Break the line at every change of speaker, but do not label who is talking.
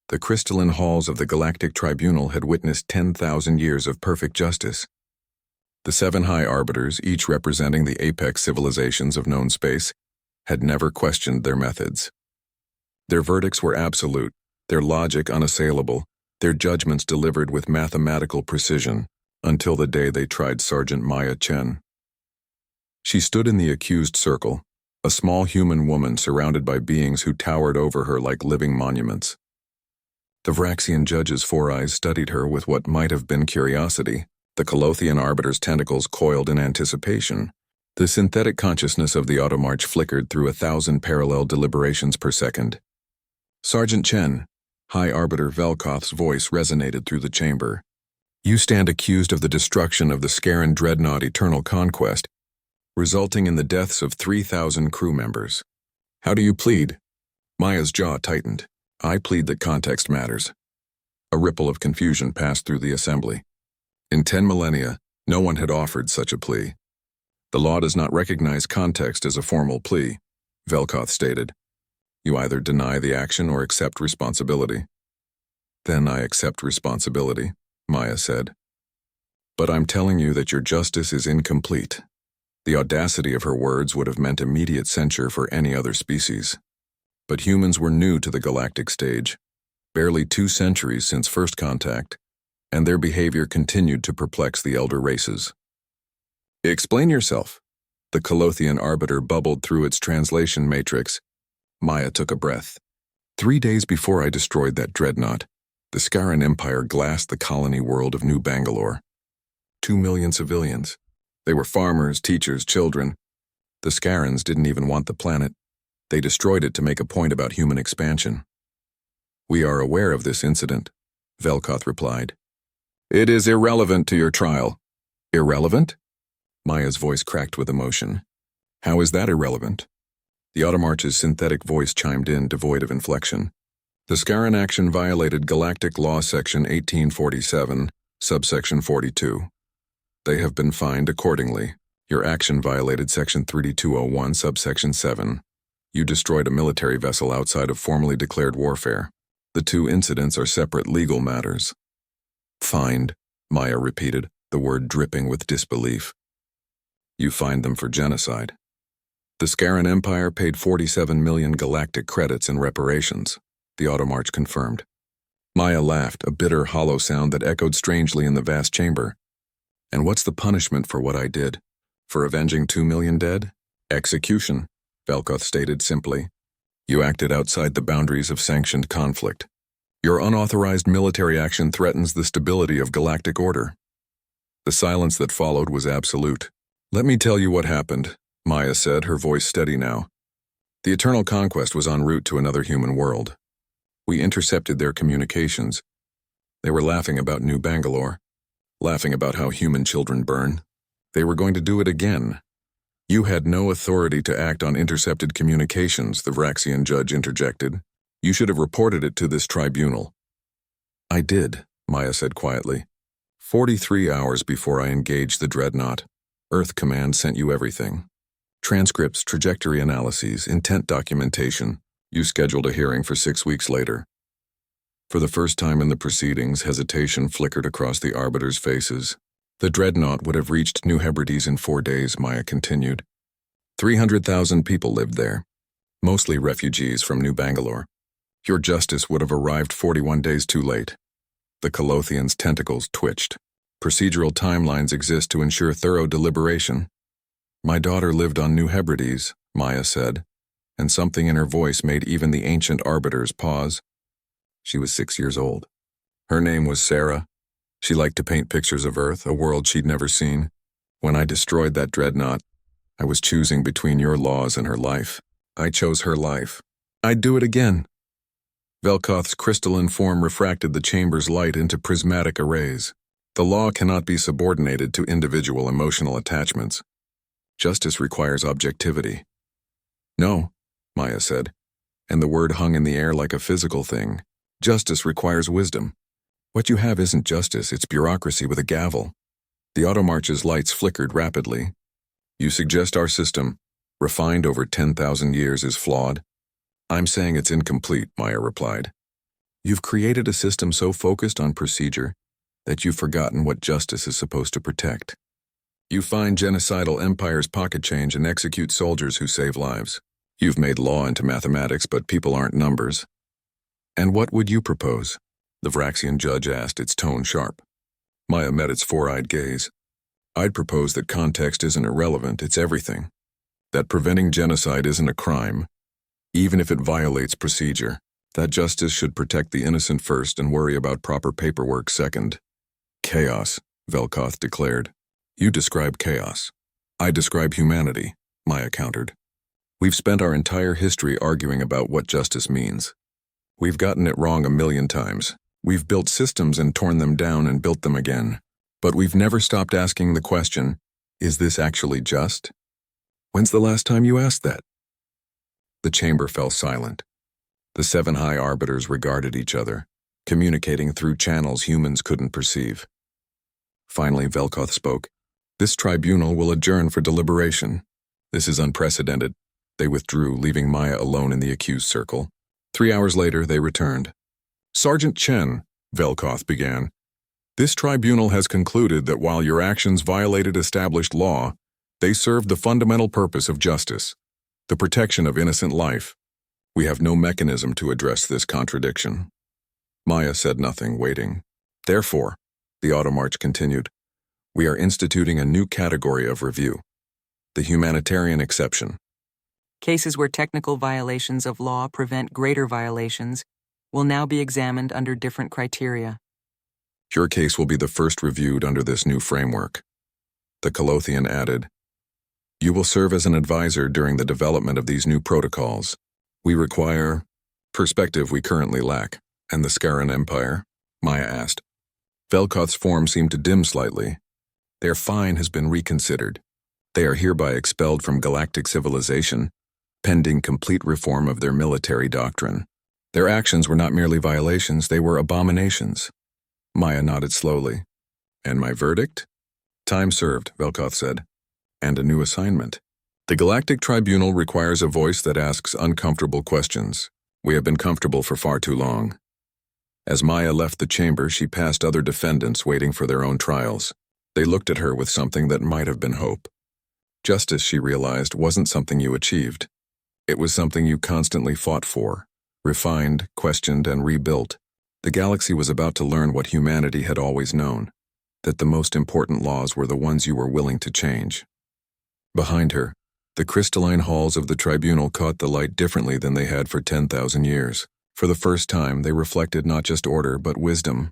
The crystalline halls of the Galactic Tribunal had witnessed 10,000 years of perfect justice. The 7 high arbiters, each representing the apex civilizations of known space, had never questioned their methods. Their verdicts were absolute, their logic unassailable, their judgments delivered with mathematical precision, until the day they tried Sergeant Maya Chen. She stood in the accused circle, a small human woman surrounded by beings who towered over her like living monuments. The Vraxian judge's 4 eyes studied her with what might have been curiosity, the Colothian arbiter's tentacles coiled in anticipation. The synthetic consciousness of the Automarch flickered through 1,000 parallel deliberations per second. Sergeant Chen, High Arbiter Velkoth's voice resonated through the chamber. You stand accused of the destruction of the Scaran Dreadnought Eternal Conquest, resulting in the deaths of 3,000 crew members. How do you plead? Maya's jaw tightened. I plead that context matters. A ripple of confusion passed through the assembly. In 10 millennia, no one had offered such a plea. The law does not recognize context as a formal plea, Velkoth stated. You either deny the action or accept responsibility. Then I accept responsibility, Maya said. But I'm telling you that your justice is incomplete. The audacity of her words would have meant immediate censure for any other species. But humans were new to the galactic stage, barely 2 centuries since first contact, and their behavior continued to perplex the elder races. Explain yourself. The Colothian arbiter bubbled through its translation matrix. Maya took a breath. 3 days before I destroyed that dreadnought, the Scaran Empire glassed the colony world of New Bangalore. 2 million civilians. They were farmers, teachers, children. The Scarans didn't even want the planet. They destroyed it to make a point about human expansion. We are aware of this incident, Velkoth replied. It is irrelevant to your trial. Irrelevant? Maya's voice cracked with emotion. How is that irrelevant? The Automarch's synthetic voice chimed in, devoid of inflection. The Scaran action violated Galactic Law Section 1847, subsection 42. They have been fined accordingly. Your action violated Section 3201, subsection 7. You destroyed a military vessel outside of formally declared warfare. The 2 incidents are separate legal matters. Fined, Maya repeated, the word dripping with disbelief. You fined them for genocide. The Scaran Empire paid 47 million galactic credits in reparations, the Automarch confirmed. Maya laughed, a bitter, hollow sound that echoed strangely in the vast chamber. And what's the punishment for what I did? For avenging 2 million dead? Execution, Velkoth stated simply. You acted outside the boundaries of sanctioned conflict. Your unauthorized military action threatens the stability of galactic order. The silence that followed was absolute. Let me tell you what happened, Maya said, her voice steady now. The Eternal Conquest was en route to another human world. We intercepted their communications. They were laughing about New Bangalore, laughing about how human children burn. They were going to do it again. You had no authority to act on intercepted communications, the Vraxian judge interjected. You should have reported it to this tribunal. I did, Maya said quietly. 43 hours before I engaged the dreadnought, Earth Command sent you everything. Transcripts, trajectory analyses, intent documentation. You scheduled a hearing for 6 weeks later. For the first time in the proceedings, hesitation flickered across the arbiters' faces. The dreadnought would have reached New Hebrides in 4 days, Maya continued. 300,000 people lived there, mostly refugees from New Bangalore. Your justice would have arrived 41 days too late. The Colothian's tentacles twitched. Procedural timelines exist to ensure thorough deliberation. My daughter lived on New Hebrides, Maya said, and something in her voice made even the ancient arbiters pause. She was 6 years old. Her name was Sarah. She liked to paint pictures of Earth, a world she'd never seen. When I destroyed that dreadnought, I was choosing between your laws and her life. I chose her life. I'd do it again. Velkoth's crystalline form refracted the chamber's light into prismatic arrays. The law cannot be subordinated to individual emotional attachments. Justice requires objectivity. No, Maya said, and the word hung in the air like a physical thing. Justice requires wisdom. What you have isn't justice, it's bureaucracy with a gavel. The Automarch's lights flickered rapidly. You suggest our system, refined over 10,000 years, is flawed? I'm saying it's incomplete, Maya replied. You've created a system so focused on procedure that you've forgotten what justice is supposed to protect. You find genocidal empires pocket change and execute soldiers who save lives. You've made law into mathematics, but people aren't numbers. And what would you propose? The Vraxian judge asked, its tone sharp. Maya met its four-eyed gaze. I'd propose that context isn't irrelevant, it's everything. That preventing genocide isn't a crime, even if it violates procedure. That justice should protect the innocent first and worry about proper paperwork second. Chaos, Velkoth declared. You describe chaos. I describe humanity, Maya countered. We've spent our entire history arguing about what justice means. We've gotten it wrong a million times. We've built systems and torn them down and built them again. But we've never stopped asking the question, is this actually just? When's the last time you asked that? The chamber fell silent. The seven high arbiters regarded each other, communicating through channels humans couldn't perceive. Finally, Velkoth spoke. This tribunal will adjourn for deliberation. This is unprecedented. They withdrew, leaving Maya alone in the accused circle. 3 hours later, they returned. Sergeant Chen, Velkoth began, this tribunal has concluded that while your actions violated established law, they served the fundamental purpose of justice, the protection of innocent life. We have no mechanism to address this contradiction. Maya said nothing, waiting. Therefore, the automarch continued, we are instituting a new category of review, the humanitarian exception.
Cases where technical violations of law prevent greater violations will now be examined under different criteria.
Your case will be the first reviewed under this new framework. The Colothian added, you will serve as an advisor during the development of these new protocols. We require perspective we currently lack. And the Scaran Empire? Maya asked. Velkoth's form seemed to dim slightly. Their fine has been reconsidered. They are hereby expelled from galactic civilization, pending complete reform of their military doctrine. Their actions were not merely violations, they were abominations. Maya nodded slowly. And my verdict? Time served, Velkoth said. And a new assignment. The Galactic Tribunal requires a voice that asks uncomfortable questions. We have been comfortable for far too long. As Maya left the chamber, she passed other defendants waiting for their own trials. They looked at her with something that might have been hope. Justice, she realized, wasn't something you achieved. It was something you constantly fought for, refined, questioned, and rebuilt. The galaxy was about to learn what humanity had always known, that the most important laws were the ones you were willing to change. Behind her, the crystalline halls of the tribunal caught the light differently than they had for 10,000 years. For the first time, they reflected not just order but wisdom.